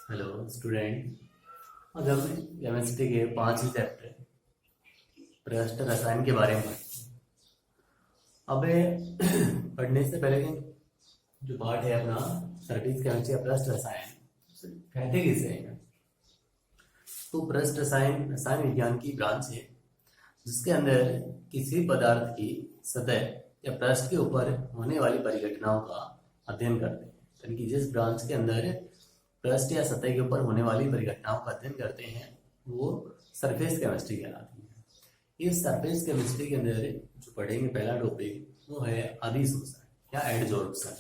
Hello student. आज हम chemistry के 5 चैप्टर पृष्ठ रसायन के बारे में अब पढ़ने से पहले जो पार्ट है अपना सरफेस केमिस्ट्री या पृष्ठ रसायन कहते किसे हैं। तो पृष्ठ रसायन रसायन विज्ञान की ब्रांच है जिसके अंदर किसी पदार्थ की सतह या पृष्ठ के ऊपर होने वाली परिघटनाओं का अध्ययन करते हैं। यानी कि जिस ब्रांच के अंदर पृष्ठ या सतह के ऊपर होने वाली परिघटनाओं का अध्ययन करते हैं वो सरफेस केमिस्ट्री कहलाती है। इस सरफेस केमिस्ट्री के अंदर जो पढ़ेंगे पहला टॉपिक वो है अधिशोषण या एडजॉर्प्शन।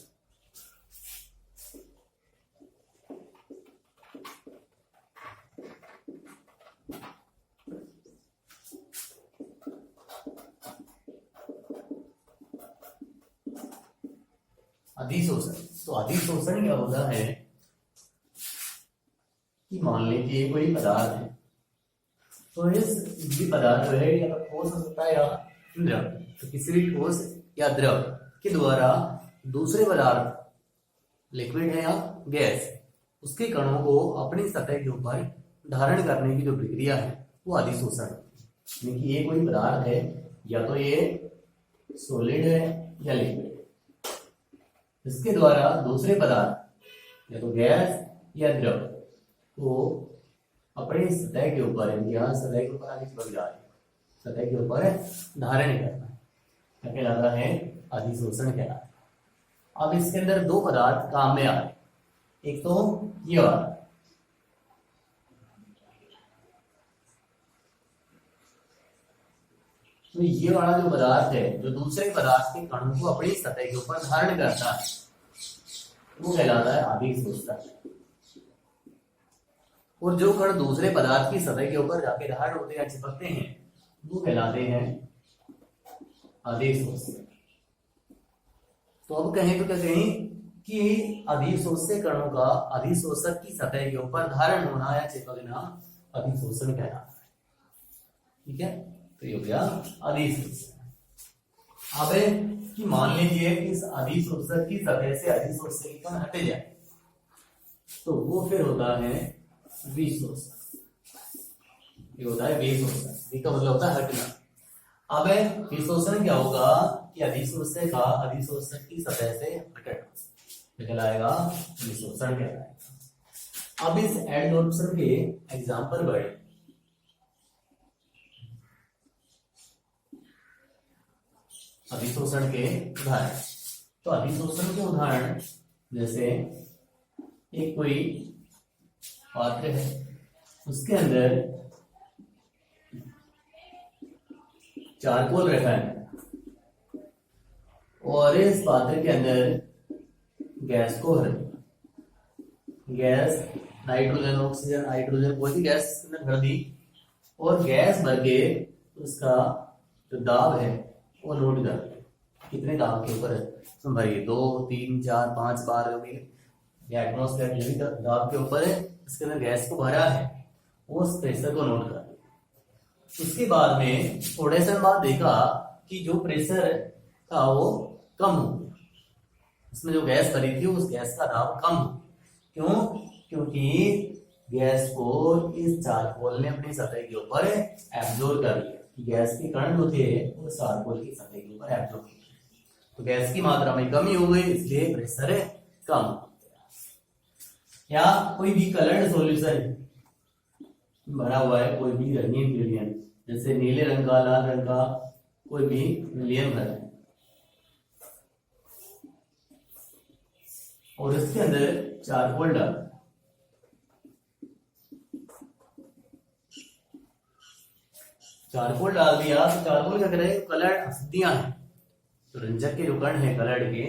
अधिशोषण तो अधिशोषण क्या होता है कि मान लीजिए कोई पदार्थ है तो इस ये पदार्थ है या तो ठोस हो सकता है या द्रव। तो किसी भी ठोस या द्रव के द्वारा दूसरे पदार्थ लिक्विड है या गैस उसके कणों को अपनी सतह के ऊपर धारण करने की जो प्रक्रिया है वो अधिशोषण है। यानी कि ये कोई पदार्थ है या तो ये सॉलिड है या लिक्विड, इसके द्वारा दूसरे पदार्थ या तो गैस या द्रव को अपनी सतह के ऊपर यहाँ सतह के ऊपर आगे चिपक जा रही है, सतह के ऊपर धारण करना क्या कहलाता है, अधिशोषण कहलाता है। अब इसके अंदर दो पदार्थ काम में आ रहे, एक तो ये वाला तो ये वाला जो पदार्थ है जो दूसरे पदार्थ के कणों को अपनी सतह के ऊपर धारण करता है वो कहलाता है अधिशोषण। और जो कण दूसरे पदार्थ की सतह के ऊपर जाके धारण होते या चिपकते हैं वो कहलाते हैं अधिशोषक। तो अब कहें तो क्या कहें कि अधिशोषक कणों का अधिशोषक की सतह के ऊपर धारण होना या चिपकना अधिशोषण कहलाता है। ठीक है, तो ये हो गया अधिशोषण। अब कि मान लीजिए कि इस अधिशोषक की सतह से अधिशोषक कण हटे जाए तो वो फिर होता है विशोषण। ये होता है विशोषण, वी का मतलब होता है हटना। अब विशोषण क्या होगा कि अधिशोषक का अधिशोषक की सतह से हटना कहलाएगा विशोषण कहलाएगा। अब इस एडजॉर्प्शन के एग्जांपल बढ़े। अधिशोषण के उदाहरण, तो अधिशोषण के उदाहरण जैसे एक कोई पात्र है उसके अंदर चारकोल रखा है और इस पात्र के अंदर गैस को भर दिया, गैस नाइट्रोजन ऑक्सीजन हाइड्रोजन कोई भी गैस भर दी और गैस भर के उसका जो दाब है वो नोट कर कितने दाब के ऊपर भरिए 2 3 4 5 बार या एटमॉस्फेयर जो भी दाब के ऊपर है इसके अंदर गैस को भरा है उस प्रेशर को नोट कर लिया। उसके बाद में थोड़े समय बाद देखा कि जो प्रेशर था वो कम हो गया, इसमें जो गैस भरी थी उस गैस का दाब कम हो गया। क्यों? क्योंकि गैस को इस चारकोल ने अपनी सतह के ऊपर एब्जॉर्ब कर लिया। गैस के कण जो थे वो चारकोल की सतह के ऊपर एब्जॉर्ब कर लिया, तो गैस की मात्रा में कमी हो गई इसलिए प्रेशर कम हो। या कोई भी कलर्ड सॉल्यूशन भरा हुआ है, कोई भी रंगीन विलयन जैसे नीले रंग का लाल रंग का कोई भी विलयन भरा है और इसके अंदर चारकोल डाल, चारकोल डाल दिया तो चारकोल क्या करे, कलर्ड अशुद्धियां हैं तो रंजक के जो कण है कलर्ड के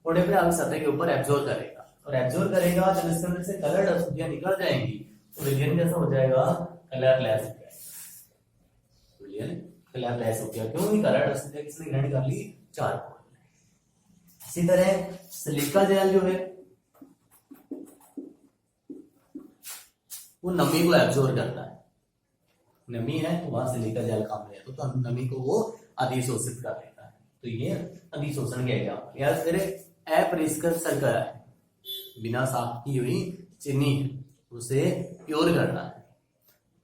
वो अपने सतह के ऊपर एब्जॉर्ब करेगा और एब्जॉर्ब करेगा जब इसके अंदर से कलर्ड अशुद्धियां निकल जाएंगी तो विलयन कैसा हो जाएगा, कलरलेस हो जाएगा, विलयन कलरलेस हो गया। क्यों? कलर्ड अशुद्धियां किसने ग्रहण कर ली, चारकोल। इसी तरह सिलिका जेल जो है वो नमी को एब्जॉर्ब करता है, नमी है तो वहां सिलिका जेल काम में तो नमी को वो अधिशोषित कर लेता है। तो ये अधिशोषण के एग्जाम्पल। यार अपरिष्कृत शर्करा है, बिना साफ की हुई चीनी है उसे प्योर करना है।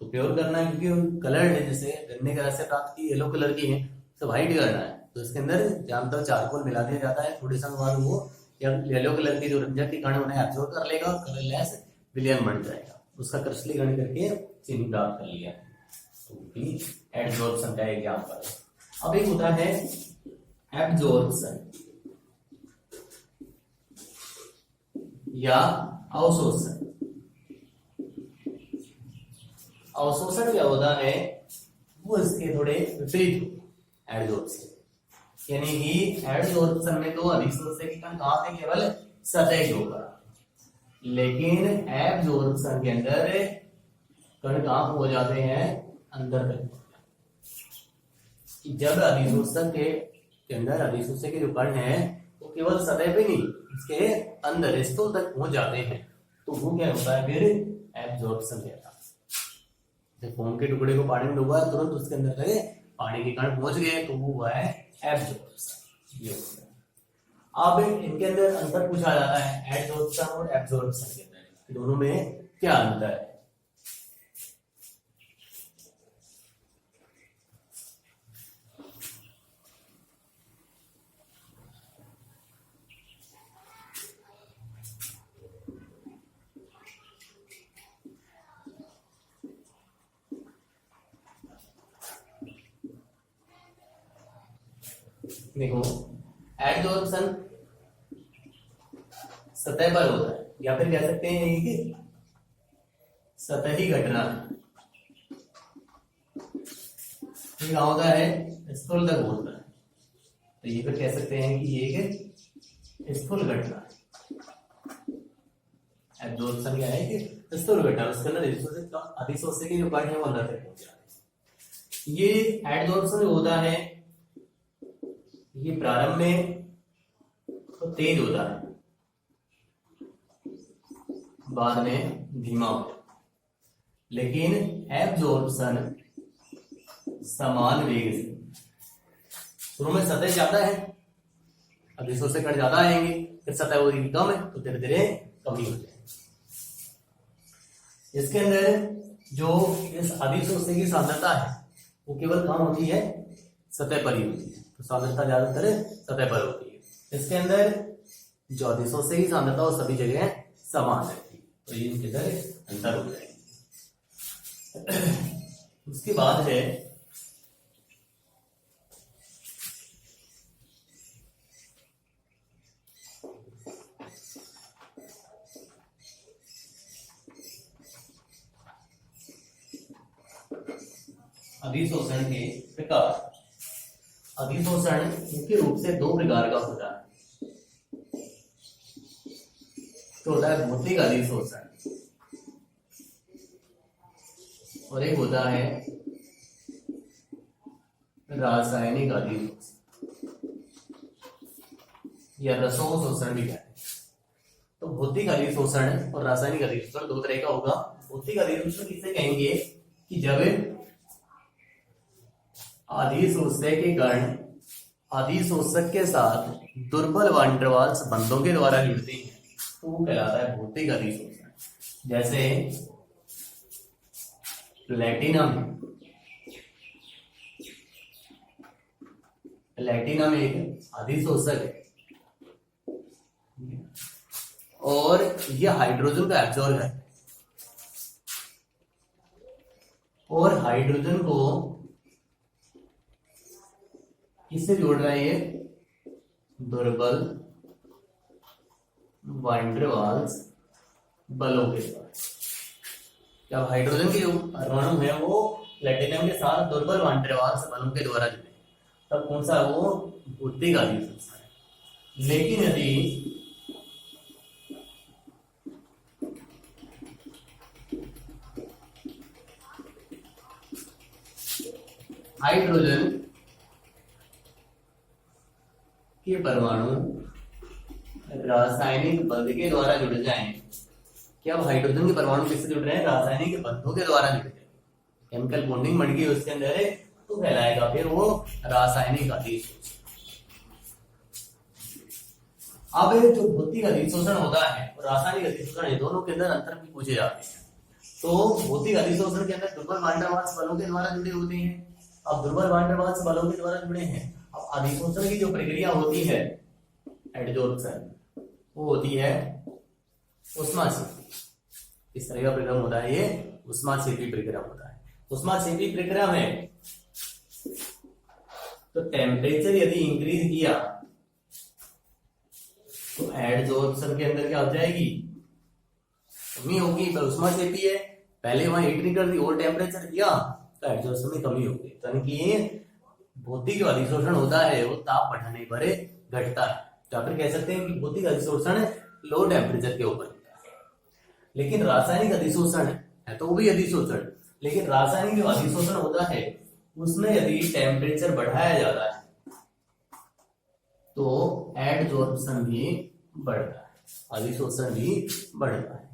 तो प्योर करना है क्योंकि कलर है, जैसे गन्ने का रस से प्राप्त की येलो कलर की है, तो व्हाइट करना है। तो इसके अंदर जहां तक चारकोल मिला दिया जाता है, थोड़ी समय बाद वो येलो कलर की जो रंजक की कण उन्हें एब्जॉर्ब कर लेगा और कलरलेस विलयन बन जाएगा। उसका क्रिस्टलीकरण करके चीनी प्राप्त कर लिया। तो एडजॉर्प्शन का एग्जाम्पल। अब एक होता है एब्जॉर्प्शन या अवशोषण। अवशोषण क्या होता है, वो इसके थोड़े विपरीत एडजॉर्प्शन। यानी कि एडजॉर्प्शन में तो अधिशोषक के कण कहां थे, केवल सतह के ऊपर, लेकिन एब्जॉर्प्शन के अंदर कण कहां हो जाते हैं, अंदर तक। जब अधिशोषक के अंदर अधिशोषक के जो कण है वो केवल सतह पे नहीं, इसके अंदर स्थूल तक पहुंच जाते हैं, तो वो क्या होता है, फिर एब्जॉर्प्शन कहता है। फोम के टुकड़े को पानी में डूबा, तुरंत उसके अंदर गए, पानी के कण पहुंच गए, तो वो हुआ है एब्जॉर्प्शन। ये होता है। अब इनके अंदर अंतर पूछा जाता है, एडजॉर्प्शन और एब्जॉर्प्शन के अंदर दोनों में क्या अंतर है। देखो, एडजॉर्प्शन सतह पर होता है, या फिर कह सकते हैं कि सतही घटना है। ये होता है स्थूल तक होता है, तो ये फिर कह सकते हैं कि ये एक स्थूल घटना है। एब्जॉर्प्शन क्या है कि स्थूल घटना, उसके अंदर अधिशोषक के जो कण है वो अंदर तक पहुंच जाते हैं। ये एडजॉर्प्शन होता है, ये प्रारंभ में तो तेज होता है, बाद में धीमा होता है। लेकिन एब्जॉर्प्शन समान वेग से, शुरू में सतह ज्यादा है, अधिशोषक कण ज्यादा आएंगे, फिर सतह हो रही कम है, तो धीरे धीरे कमी हो जाएगी। इसके अंदर जो इस अधिशोषक की सांद्रता है वो केवल कम होती है, सतह पर ही होती है, तो सांद्रता ज्यादातर सतह पर होती है। इसके अंदर जो अधिशोषक की सांद्रता वो सभी जगह समान रहती है, तो ये इनके अंदर अंतर हो जाएगा। उसके बाद है अधिशोषण के प्रकार। अधिशोषण मुख्य रूप से दो प्रकार का होता है। तो होता है भौतिक अधिशोषण और एक होता है रासायनिक अधिशोषण या रसोशोषण भी कहते हैं। तो भौतिक अधिशोषण और रासायनिक अधिशोषण दो तरह का होगा। भौतिक अधिशोषण किसे कहेंगे कि जब अधिशोषक के कण अधिशोषक के साथ दुर्बल वान डेर वाल्स बंधों के द्वारा जुड़ते हैं, तो वो कहलाता है भौतिक अधिशोषण। जैसे प्लेटिनम, प्लेटिनम एक अधिशोषक है और यह हाइड्रोजन का एब्जॉर्ब है, और हाइड्रोजन को किससे जोड़ रहा है, ये दुर्बल वान डेर वाल्स बलों के द्वारा। जब हाइड्रोजन के जो परमाणु है वो प्लेटिनम के साथ दुर्बल वान डेर वाल्स बलों के द्वारा जुड़े, तब कौन सा वो भौतिक अधिशोषण है। लेकिन यदि हाइड्रोजन के परमाणु रासायनिक बंध के द्वारा जुड़ जाएं, क्या अब हाइड्रोजन के परमाणु किससे जुड़ रहे हैं, रासायनिक बंधों के द्वारा जुड़ रहे हैं, केमिकल बॉन्डिंग बढ़ गई उसके अंदर है, तो कहलाएगा फिर वो रासायनिक अधिशोषण। अब जो भौतिक अधिशोषण होता है और रासायनिक अधिशोषण है, दोनों के अंदर अंतर भी पूछे जाते हैं। तो भौतिक अधिशोषण के अंदर दुर्बल van der Waals बलों के द्वारा जुड़े होते हैं। अब दुर्बल van der Waals बलों के द्वारा जुड़े हैं। अब अधिशोषण की जो प्रक्रिया होती है एडजॉर्प्शन, वो होती है ऊष्माक्षेपी। इस तरह का प्रक्रम होता है, ये ऊष्माक्षेपी प्रक्रम होता है। ऊष्माक्षेपी प्रक्रम है तो टेम्परेचर यदि इंक्रीज किया तो एडजॉर्प्शन के अंदर क्या हो जाएगी, कमी होगी। ऊष्माक्षेपी है, पहले वहां हीट नहीं कर दी और टेम्परेचर किया तो एडजॉर्प्शन में कमी होगी। यानी कि भौतिक जो अधिशोषण होता है वो ताप बढ़ाने पर घटता है। तो फिर कह सकते हैं कि भौतिक अधिशोषण लो टेम्परेचर के ऊपर होता है। लेकिन रासायनिक अधिशोषण है तो वो भी अधिशोषण, लेकिन रासायनिक जो अधिशोषण होता है उसमें यदि टेम्परेचर बढ़ाया जाता है तो एडजॉर्प्शन भी बढ़ता है, अधिशोषण भी बढ़ता है।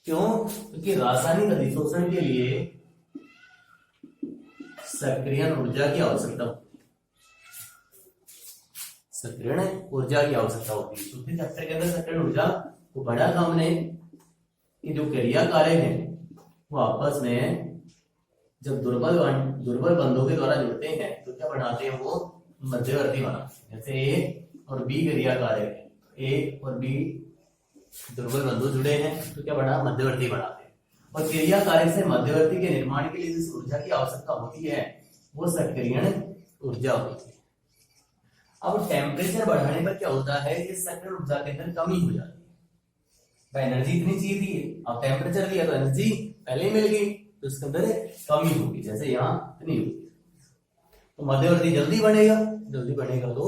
क्यों? क्योंकि रासायनिक अधिशोषण के लिए सक्रियण ऊर्जा की आवश्यकता होती है, सक्रियण ऊर्जा की आवश्यकता होती है। चौथे चैप्टर के अंदर सक्रियण ऊर्जा को पढ़ा था हमने कि जो क्रिया कार्य है वो आपस में जब दुर्बल बंधों के द्वारा जुड़ते हैं तो क्या बनाते हैं, वो मध्यवर्ती बनाते हैं। जैसे ए और बी क्रिया कार्य है, ए और बी दुर्बल बंधु जुड़े हैं तो क्या बना, मध्यवर्ती बनाते हैं। और क्रिया कार्य से मध्यवर्ती के निर्माण के लिए जिस ऊर्जा की आवश्यकता होती है वो सक्रियण ऊर्जा होती है। अब टेम्परेचर बढ़ाने पर क्या होता है, ये सक्रियण ऊर्जा के अंदर कमी हो जाती है। एनर्जी इतनी चाहिए थी, अब टेम्परेचर दिया तो एनर्जी पहले ही मिल गई, तो इसके अंदर कमी होगी। जैसे यहाँ इतनी होगी तो मध्यवर्ती जल्दी बढ़ेगा तो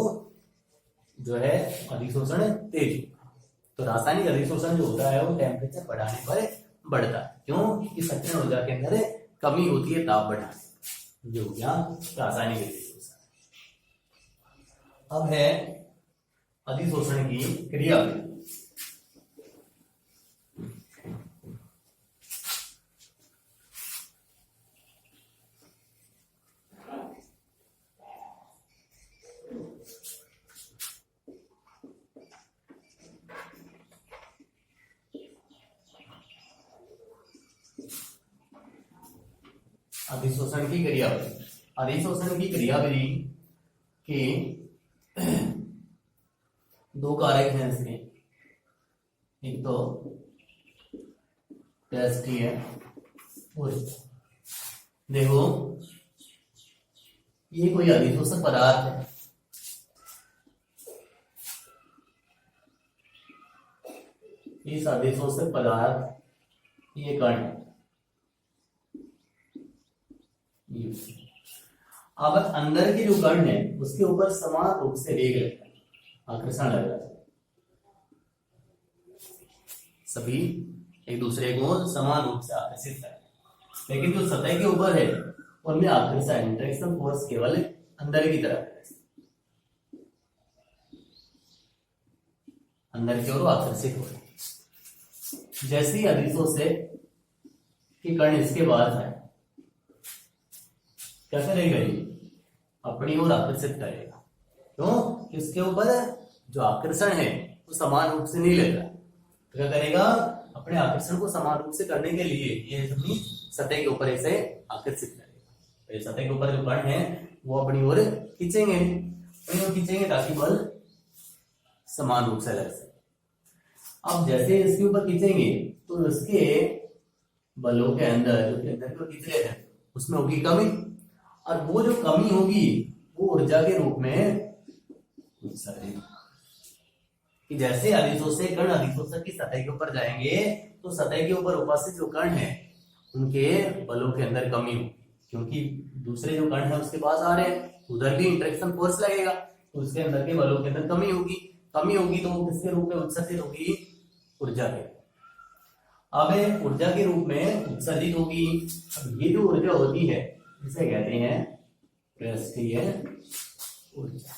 जो है अधिशोषण तेज होगा। तो रासायनिक अधिशोषण जो होता है वो टेम्परेचर बढ़ाने पर बढ़ता है। क्यों? कि सक्रियण ऊर्जा के अंदर कमी होती है ताप बढ़ाने, जो हो गया रासायनिक अधिशोषण। अब है अधिशोषण की क्रिया। अधिशोषण की क्रियाविधि। अधिशोषण की क्रियाविधि के दो कारक हैं इसके, एक तो टेस्ट है और देखो ये कोई अधिशोषक पदार्थ है, इस अधिशोषक पदार्थ ये कण, अब अंदर के जो कण है उसके ऊपर समान रूप से वेग लगता है, आकर्षण लग रहा है, सभी एक दूसरे को समान रूप से आकर्षित करते हैं। लेकिन जो सतह के ऊपर है उनमें आकर्षण इंटरेक्शन फोर्स केवल अंदर की तरफ है, अंदर की ओर आकर्षित हो रहे हैं। जैसे ही अधिशोषक के कण इसके बाद है क्या करेगा, ये अपनी ओर आकर्षित करेगा। क्यों? इसके ऊपर जो आकर्षण है वो समान रूप से नहीं लग रहा, तो क्या करेगा, अपने आकर्षण को समान रूप से करने के लिए ये अपनी सतह के ऊपर ऐसे आकर्षित करेगा। तो सतह के ऊपर जो कण है वो अपनी ओर खींचेंगे ताकि बल समान रूप से लग सके। अब जैसे इसके ऊपर खींचेंगे तो इसके बलों के अंदर जो अंदर को खींच रहे हैं उसमें होगी कमी, और वो जो कमी होगी वो ऊर्जा के रूप में कि जैसे अधिशोषक कण अधिशोषक की सतह के ऊपर जाएंगे तो सतह के ऊपर उपस्थित जो कण है उनके बलों के अंदर कमी होगी, क्योंकि दूसरे जो कण है उसके पास आ रहे हैं, उधर भी इंटरेक्शन फोर्स लगेगा तो उसके अंदर के बलों के अंदर कमी होगी तो वो किसके रूप में उत्सर्जित होगी, ऊर्जा के। अब ऊर्जा के रूप में उत्सर्जित होगी। अब ये जो ऊर्जा होती है इसे कहते हैं पृष्ठीय ऊर्जा,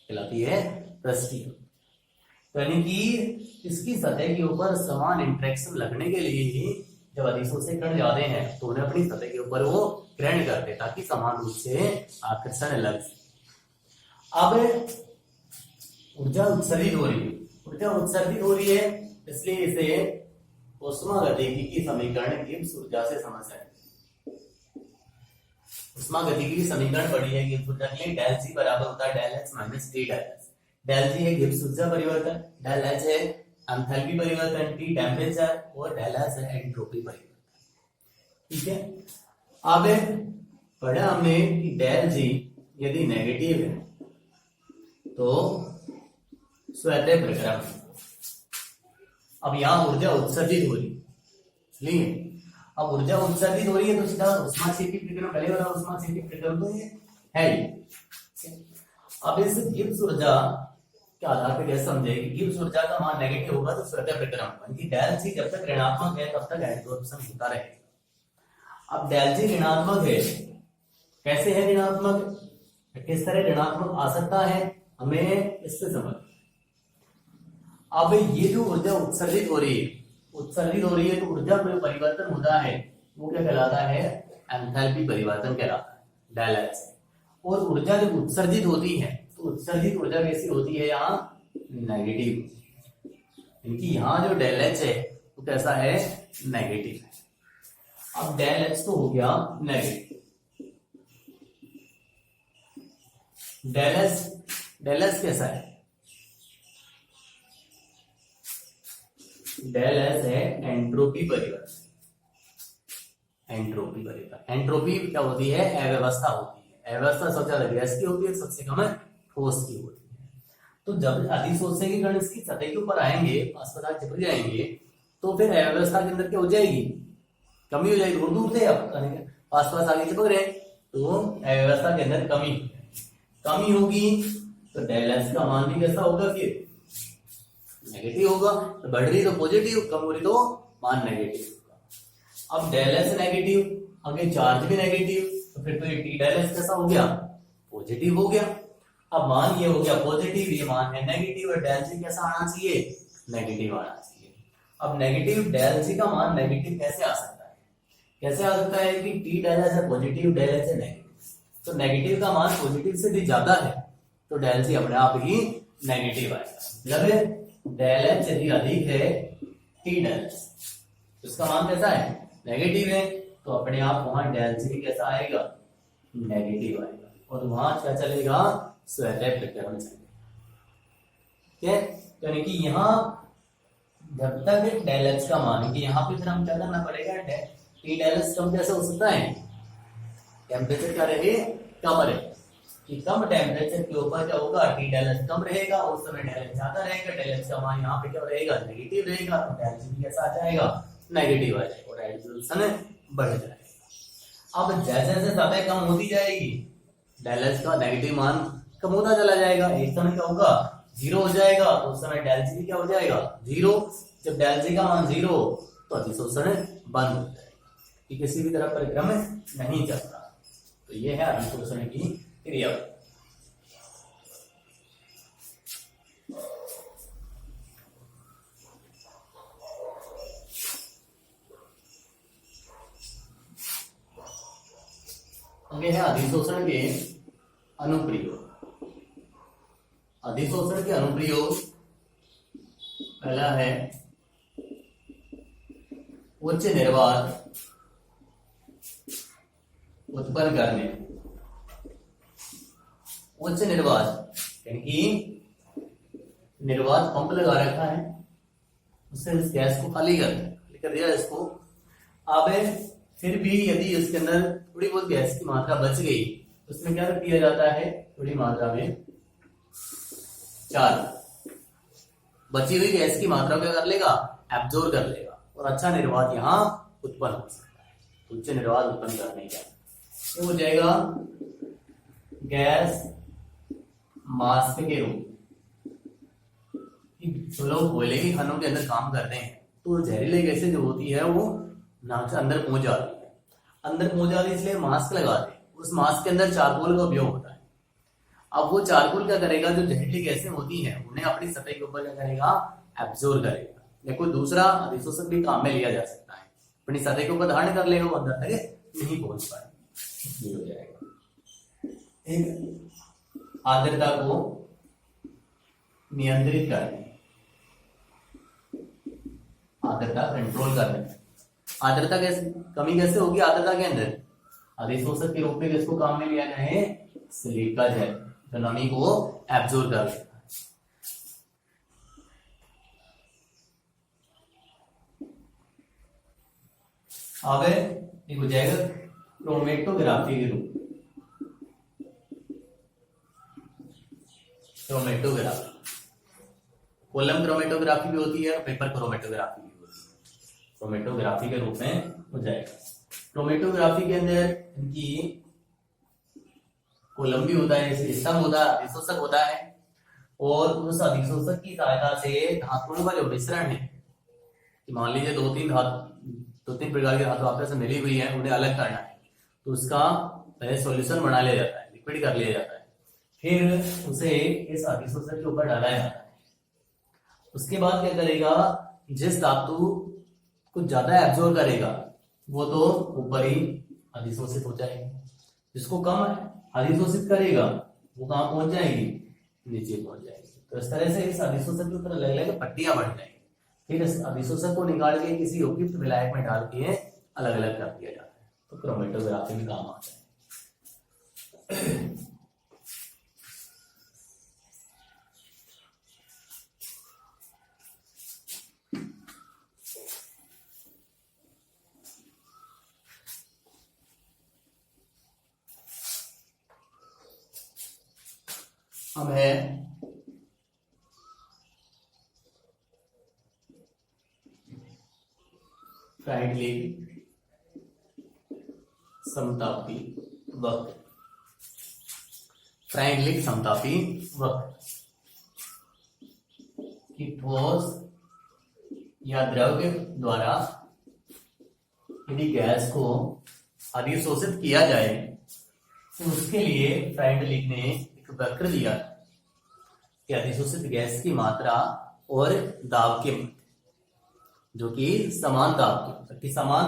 कहलाती है पृष्ठीय। यानी कि इसकी सतह के ऊपर समान इंटरेक्शन लगने के लिए ही जब अधिशोषक कण जाते हैं तो उन्हें अपनी सतह के ऊपर वो ग्रहण करते हैं ताकि समान रूप से आकर्षण लग सके। अब ऊर्जा उत्सर्जित हो रही है, ऊर्जा उत्सर्जित हो रही है, इसलिए इसे उष्मागतिकी की समीकरण गिब्स ऊर्जा से समझ सकते हैं। उष्मागतिकी की समीकरण पढ़ी है गिब्स ऊर्जा के लिए, डेल जी बराबर होता है del H minus T del H. Del G है गिब्स ऊर्जा परिवर्तन, डेल एच है एंथैल्पी परिवर्तन, टी टेम्परेचर और डेल एच है एंट्रोपी परिवर्तन। ठीक है, अब पढ़ा हमने कि डेल जी यदि नेगेटिव है तो स्वतः प्रक्रम। अब यहां ऊर्जा उत्सर्जित हो रही है, इसलिए अब ऊर्जा उत्सर्जित हो रही है तो सीधा उष्माक्षेपी प्रक्रम, पहले वाला उष्माक्षेपी प्रक्रम तो ये है ही। अब इस गिब्स ऊर्जा के आधार पर कैसे समझे कि गिब्स ऊर्जा का मान नेगेटिव होगा तो स्वतः प्रक्रम होगा, कि डेल जी जब तक ऋणात्मक है तब तक एब्जॉर्प्शन होता रहेगा। अब डेल जी ऋणात्मक है, कैसे है ऋणात्मक, किस तरह ऋणात्मक आ सकता है, हमें इससे समझ। अब ये जो ऊर्जा उत्सर्जित हो रही है तो ऊर्जा में परिवर्तन होता है, वो क्या कहलाता है, एंथैल्पी परिवर्तन कहलाता है, डेल एच। और ऊर्जा जब उत्सर्जित होती है तो उत्सर्जित ऊर्जा कैसी होती है, यहाँ नेगेटिव, क्योंकि यहाँ जो डेल एच है वो कैसा है, नेगेटिव है। अब डेल एच तो हो गया नेगेटिव, डेल एच कैसा है, डेल एच है एंट्रोपी परिवर्तन। एंट्रोपी क्या होती है, अव्यवस्था होती है। अव्यवस्था सबसे ज्यादा गैस की होती है, सबसे कम ठोस की होती है। तो जब अधिशोषण के कण इसकी सतह के ऊपर आएंगे, पदार्थ चिपक जाएंगे, तो फिर अव्यवस्था के अंदर क्या हो जाएगी, कमी हो जाएगी। दूर दूर से आस पास आगे चिपक रहे तो अव्यवस्था के अंदर कमी होगी, तो डेल एच का मान भी कैसा होगा, फिर नेगेटिव होगा। तो बढ़ रही तो पॉजिटिव, कम हो रही तो मान नेगेटिव होगा। अब डेल एच नेगेटिव, आगे चार्ज भी नेगेटिव, तो फिर तो ये टी डेल एच कैसा हो गया, पॉजिटिव हो गया। अब मान ये हो गया पॉजिटिव, ये मान है नेगेटिव, और डेल जी कैसा आना चाहिए, नेगेटिव आना चाहिए। अब नेगेटिव डेल जी का मान नेगेटिव कैसे आ सकता है, कैसे आ सकता है कि टी डेल एच है पॉजिटिव, डेल एच है नेगेटिव, तो नेगेटिव का मान पॉजिटिव से भी ज्यादा है तो डेल जी अपने आप ही नेगेटिव आएगा। मतलब डेल एच यदि अधिक है टी डेल एच, उसका मान कैसा है, नेगेटिव है, तो अपने आप वहां डेल जी कैसा आएगा, नेगेटिव आएगा, और वहां क्या चलेगा, स्वतः प्रक्रम चलेगा। ठीक है, यानी कि यहाँ जब तक डेल एच का मान, कि यहाँ पे फिर हम क्या करना पड़ेगा, टी डेल एच कम कैसे हो सकता है, टेम्परेचर क्या रहे, कम रहे, कि कम टेम्परेचर के ऊपर क्या होगा, टी डेल एच कम रहेगा, उस समय डेल एच ज्यादा रहेगा, डेल एच का मान यहाँ पे क्या रहेगा, नेगेटिव रहेगा, तो डेल जी कैसा आ जाएगा, नेगेटिव आ जाएगा, और एब्जॉर्प्शन बढ़ जाएगा। अब जैसे जैसे सतह कम होती जाएगी, डेल एच का नेगेटिव मान कम होता चला जाएगा, एक समय क्या होगा, जीरो हो जाएगा, तो उस समय डेल जी क्या हो जाएगा, जीरो। जब डेल जी का मान जीरो तो अधिशोषण बंद हो जाएगा, कि किसी भी तरह परिक्रम नहीं चलता। तो ये है अधिशोषण की क्रिया। आगे है अधिशोषण के अनुप्रयोग। अधिशोषण के अनुप्रयोग पहला है उच्च निर्वात उत्पन्न करने। उच्च निर्वात यानी कि निर्वात पंप लगा रखा है, उससे इस गैस को खाली कर दिया इसको। अब फिर भी यदि इसके अंदर थोड़ी बहुत गैस की मात्रा बच गई तो उसमें क्या कर दिया जाता है, थोड़ी मात्रा में चार बची हुई गैस की मात्रा क्या कर लेगा, एब्जॉर्ब कर लेगा, और अच्छा निर्वात यहाँ उत्पन्न हो सकता है। उच्च निर्वात उत्पन्न करने का तो हो जाएगा गैस मास्क के रूप। जो लोग कोयले की खानों के अंदर काम करते हैं तो जहरीली गैसें जो होती है वो नाक से अंदर पहुंच जाती है, अंदर पहुंच जाती है, इसलिए मास्क लगाते हैं। उस मास्क के अंदर चारकोल का उपयोग होता है। अब वो चारकोल क्या करेगा, जो जहरीली गैसें होती हैं उन्हें अपनी सतह के ऊपर क्या करेगा, एब्जॉर्ब करेगा, या कोई दूसरा अधिशोषक भी काम में लिया जा सकता है, अपनी सतह के ऊपर धारण कर लेगा, वो अंदर तक नहीं पहुंच पाएगा, हो जाएगा। एक आर्द्रता को नियंत्रित करने, आर्द्रता कंट्रोल करने में। आर्द्रता कैसे कमी कैसे होगी आर्द्रता के अंदर? अधिशोषक के रूप में किसको काम में लिया जाए? सिलिका जेल, जो नमी को एब्जॉर्ब कर लेता है। अब एक हो जाएगा क्रोमेटोग्राफी के रूप। क्रोमेटोग्राफी कॉलम क्रोमेटोग्राफी भी होती है और पेपर क्रोमेटोग्राफी भी होती है। क्रोमेटोग्राफी के रूप में हो जाएगा। क्रोमेटोग्राफी के अंदर इनकी कॉलम भी होता है, स्तंभ होता है, अधिशोषक होता है, और उस अधिशोषक की सहायता से धातुओं का जो मिश्रण है, कि मान लीजिए दो तीन प्रकार की धातु आपस में मिली हुई है, उन्हें अलग करना है, तो उसका पहले सॉल्यूशन बना लिया जाता है, लिक्विड कर लिया जाता है, फिर उसे इस अधिशोषक के ऊपर डाला जाता है। उसके बाद क्या करेगा, जिस धातु कुछ ज्यादा एब्जॉर्ब करेगा वो तो ऊपर ही अधिशोषित हो जाएगी, जिसको कम अधिशोषित करेगा वो कहाँ पहुंच जाएगी? नीचे पहुंच जाएगी। तो इस तरह से इस अधिशोषक के ऊपर अलग अलग पट्टियां बढ़ जाएंगी। फिर इस अधिशोषक को निकाल के किसी उपयुक्त विलायक में डाल के अलग अलग कर दिया जाता है। तो क्रोमेटोग्राफी में काम आता है। अब है फ्राइडलिक समतापी वक्र। फ्राइडलिक समतापी वक्र कि ठोस या द्रव्य द्वारा यदि गैस को अधिशोषित किया जाए तो उसके लिए फ्राइडलिक ने एक वक्र दिया कि अधिशोषित गैस की मात्रा और दाब के मध्य, जो कि समान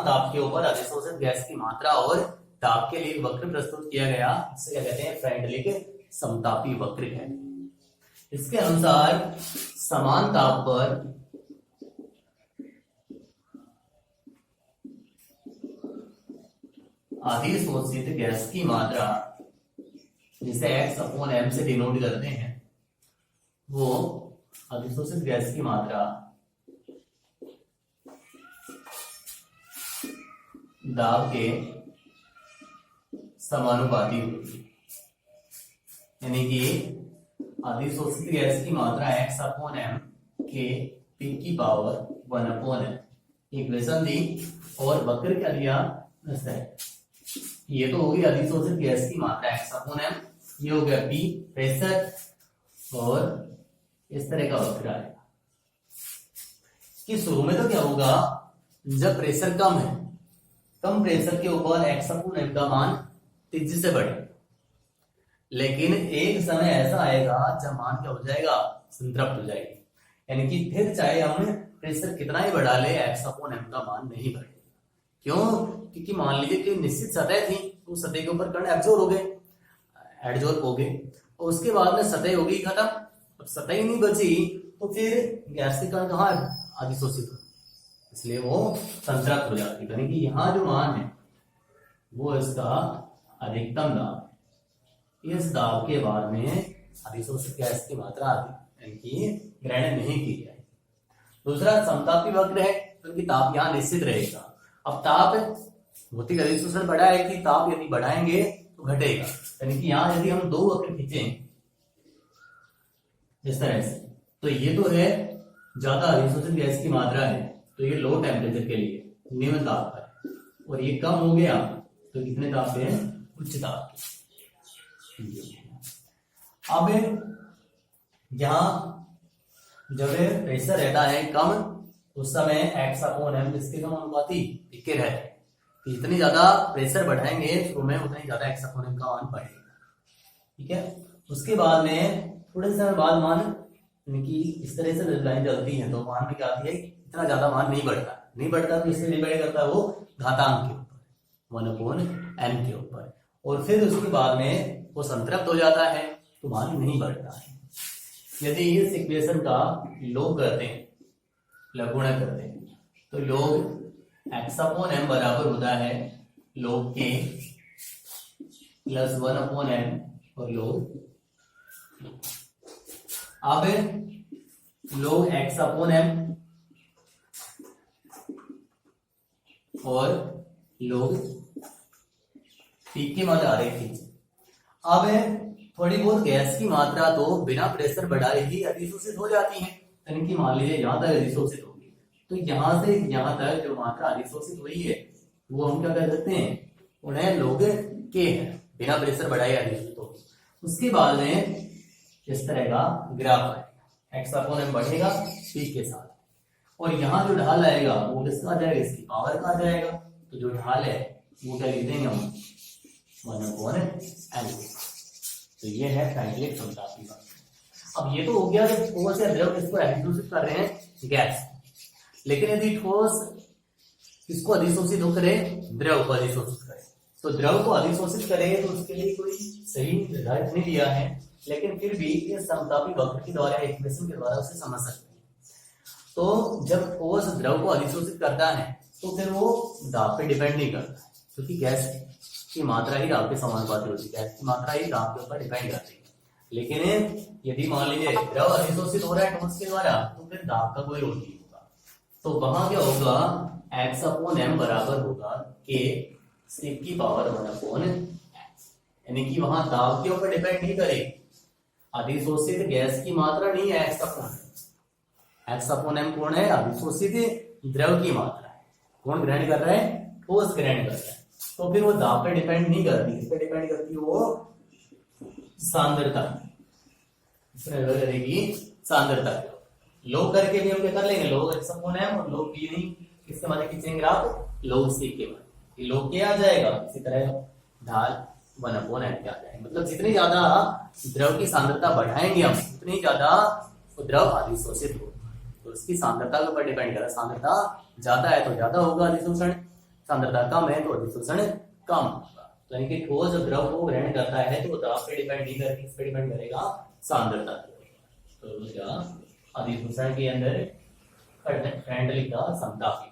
ताप के ऊपर अधिशोषित गैस की मात्रा और दाब के लिए वक्र प्रस्तुत किया गया। इसे क्या कहते हैं? फ्राइडलिक समतापी वक्र है। इसके अनुसार समान ताप पर अधिशोषित गैस की मात्रा, जिसे x/m से डिनोट करते हैं, वो अधिशोषित गैस की मात्रा दाब के समानुपाती होगी। यानी कि अधिशोषित गैस की मात्रा x/m के p की पावर 1/n इक्वेशन दी, और वक्र क्या दिया? ये तो होगी अधिशोषित गैस की मात्रा x/m, ये हो गया p प्रेशर, और इस तरह का वक्र आएगा कि शुरू में तो क्या होगा, जब प्रेशर कम है, कम प्रेशर के ऊपर x/m का मान तेजी से बढ़ेगा, लेकिन एक समय ऐसा आएगा जब मान क्या हो जाएगा? संतृप्त हो जाएगी। यानी कि फिर चाहे हम प्रेशर कितना ही बढ़ा ले, x/m का मान नहीं बढ़ेगा। क्यों? क्योंकि मान लीजिए कि निश्चित सतह थी, तो सतह के ऊपर कण एब्जॉर्ब हो गए, और उसके बाद में सतह होगी खत्म। अब सतह ही नहीं बची तो फिर गैस के कण कहाँ अधिशोषित हो, इसलिए वो संतृप्त हो जाती है। यानी कि यहाँ जो मान है वो इसका अधिकतम दाब, इस दाब के बाद में अधिशोषित गैस की मात्रा आती, यानी कि ग्रहण नहीं की जाए। दूसरा समतापी वक्र है, क्योंकि ताप यहाँ निश्चित रहेगा। अब ताप भौतिक अधिशोषण बढ़ा है कि ताप यदि बढ़ाएंगे तो घटेगा। यानी कि यहाँ यदि हम दो वक्र खींचें इस तरह से, तो ये तो है ज्यादा अधिशोषित गैस की मात्रा है, तो ये लो टेम्परेचर के लिए निम्न ताप है, और ये कम हो गया तो कितने ताप पे? उच्च ताप पे। अब यहाँ जब प्रेशर रहता है कम, उस समय x/m इसके कम अनुपाती टिके रहते हैं। इतनी ज्यादा प्रेशर बढ़ाएंगे शुरू में, उतना ही ज्यादा x/m का मान बढ़ेगा। ठीक है। उसके बाद में थोड़े समय बाद मान, यानी कि इस तरह से लाइन चलती है तो मान में क्या आती है? इतना ज्यादा मान नहीं बढ़ता तो इसलिए डिपेंड करता है वो घातांक के ऊपर, 1/n के ऊपर, और फिर उसके बाद में वो संतृप्त हो जाता है तो मान नहीं बढ़ता है। यदि इस इक्वेशन का लघुगणक करते हैं तो log x अपॉन m बराबर होता है log k plus 1 upon m और log। अब log x अपॉन m और log p की मात्रा आ रही थी। अब थोड़ी बहुत गैस की मात्रा तो बिना प्रेशर बढ़ाए ही अधिशोषित हो जाती है। यानी कि मान लीजिए यहाँ तक अधिशोषित होगी, तो यहाँ से यहाँ तक जो मात्रा अधिशोषित हुई है वो हम क्या कर सकते हैं, उन्हें log k है, बिना प्रेशर बढ़ाए अधिशोषित होगी। उसके बाद में इस तरह का ग्राफ आएगा, x अपॉन m बढ़ेगा p के साथ, और यहाँ जो ढाल आएगा वो किसका आ जाएगा, इसकी पावर का आ जाएगा। तो जो ढाल है वो क्या लिख देंगे हम, 1 अपॉन m। तो ये है साइक्लिक समतापी का। अब ये तो हो गया जब ठोस या द्रव इसको अधिशोषित कर रहे हैं गैस, लेकिन यदि ठोस इसको अधिशोषित हो करे, द्रव को अधिशोषित करे, तो द्रव को अधिशोषित करे तो उसके लिए कोई सही निर्धारित नहीं दिया है, लेकिन फिर भी ये समतापी वक्र के द्वारा, इक्वेशन के द्वारा उसे समझ सकते हैं। तो जब ठोस द्रव को अधिशोषित करता है तो फिर वो दाब पे डिपेंड नहीं करता, क्योंकि गैस की मात्रा ही दाब के समानुपाती होती है, गैस की मात्रा ही दाब के ऊपर डिपेंड करती है। लेकिन यदि मान लीजिए द्रव अधिशोषित हो रहा है ठोस के द्वारा, तो फिर दाब का कोई रोल नहीं होगा। तो वहां क्या होगा, x अपॉन m बराबर होगा k सिक की पावर 1 अपॉन x, यानी कि वहां दाब के ऊपर डिपेंड नहीं करेगी, अधिशोषित गैस की मात्रा नहीं है x अपॉन m कौन है, अधिशोषित द्रव की मात्रा है। कौन ग्रहण कर रहा है, ठोस ग्रहण कर रहा है। तो फिर वो दाब पे डिपेंड नहीं करती, इस पे डिपेंड करती है वो सांद्रता, इसमें करेगी सांद्रता। लोग करके भी हम क्या कर लेंगे, लोग x अपॉन m और लोग p नहीं, किसके माने खींचेंगे आप, लोग c के माने, लोग क्या आ जाएगा, इसी तरह ढाल 1 अपॉन m क्या आ जाएगा। मतलब जितनी ज्यादा द्रव की सांद्रता बढ़ाएंगे हम, उतनी ज्यादा द्रव अधिशोषित होगा। तो इसकी सांद्रता के ऊपर डिपेंड कर रहा है, सांद्रता ज्यादा है तो ज्यादा होगा अधिशोषण, सांद्रता कम है तो अधिशोषण कम होगा। तो यानी कि ठोस द्रव को ग्रहण करता है तो दाब पे डिपेंड नहीं करेगा, इस पे डिपेंड करेगा सांद्रता पे। तो क्या अधिशोषण के अंदर फ्रेंडली का समतापी